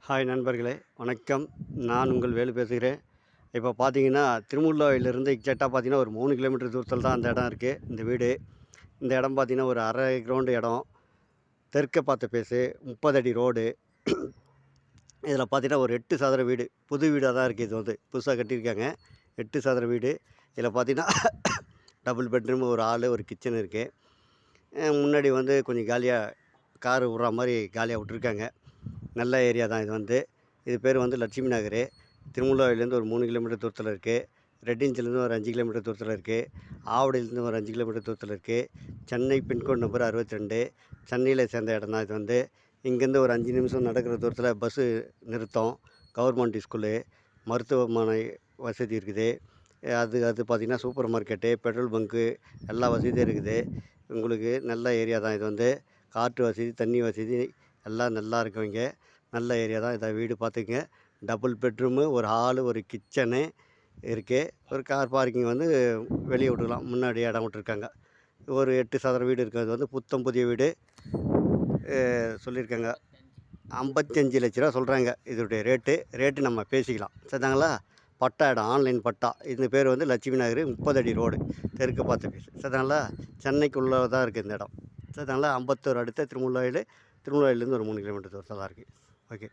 Hi நண்பர்களே, வணக்கம். நான் உங்கள் வேலு பேசுகிறேன். இப்போ பார்த்தீங்கன்னா, திருமுல்லாவாயிலிருந்து எக்ஸாக்ட்டா பார்த்தீங்கன்னா, ஒரு 3 கிலோமீட்டர் தூரத்தில தான் அந்த இடம் இருக்குது. இந்த வீடு. இந்த இடம் பார்த்தீங்கன்னா, ஒரு 1/2 கிரவுண்டு இடம். தெற்க பார்த்த ஃபேஸு, 30 அடி ரோடு. இதில பார்த்தீங்கன்னா, ஒரு 8 சதுர வீடு. புது வீடா தான் இருக்குது. இது வந்து புதுசா கட்டியிருக்காங்க. 8 சதுர வீடு. இதில பார்த்தீங்கன்னா, டபுள் பெட்ரூம், ஒரு ஹாலு, ஒரு கிச்சன் இருக்குது. முன்னாடி வந்து கொஞ்சம் காலியா கார் விட்ற மாரி காலியா விட்டுருக்காங்க. நல்ல ஏரியா தான் இது வந்து. இது பேர் வந்து லட்சுமி நகரு. திருமுல்லாவாயிலேருந்து ஒரு 3 கிலோமீட்டர் தூரத்தில இருக்குது. ரெட்டின்ஸ்லேருந்து ஒரு 5 கிலோமீட்டர் தூரத்தில இருக்குது. ஆவடியிலேருந்து ஒரு 5 கிலோமீட்டர் தூரத்தில இருக்குது. Chennai pin code number 62. சென்னையில சேர்ந்த இடம் தான் இது வந்து. இங்கேருந்து ஒரு 5 நிமிஷம் நடக்கிற தூரத்தில பஸ்ஸு நிறுத்தம், கவர்மெண்ட் ஸ்கூலு, மருத்துவமனை வசதி இருக்குது. அது அது பார்த்திங்கன்னா சூப்பர் மார்க்கெட்டு, பெட்ரோல் பங்க்கு எல்லா வசதியும் இருக்குது. உங்களுக்கு நல்ல ஏரியா தான் இது வந்து. காற்று வசதி, தண்ணி வசதி எல்லாம் நல்லா இருக்கும் இங்கே. நல்ல ஏரியா தான். இதை வீடு பார்த்துக்கங்க. டபுள் பெட்ரூமு, ஒரு ஹாலு, ஒரு கிச்சனு இருக்குது. ஒரு கார் பார்க்கிங் வந்து வெளியே விட்டுக்கலாம். முன்னாடி இடம் விட்டுருக்காங்க. ஒரு 8 சதுர வீடு இருக்குது. அது வந்து புத்தம் புதிய வீடு. சொல்லியிருக்காங்க 55 லட்ச ரூபா சொல்கிறாங்க இதோடைய ரேட்டு நம்ம பேசிக்கலாம். சரிதாங்களா? பட்டா இடம், ஆன்லைன் பட்டா. இந்த பேர் வந்து லட்சுமி நகர், 30 அடி ரோடு, தெற்கு பார்த்த ஃபேஸ். சரிதாங்களா? சென்னைக்குள்ளே தான் இருக்குது இந்த இடம். சரிதாங்களா? அம்பத்தூர் அடுத்த திருமுல்லாவாயிலேருந்து ஒரு 3 கிலோமீட்டர் தூரத்தில் தான் இருக்குது. ஓகே.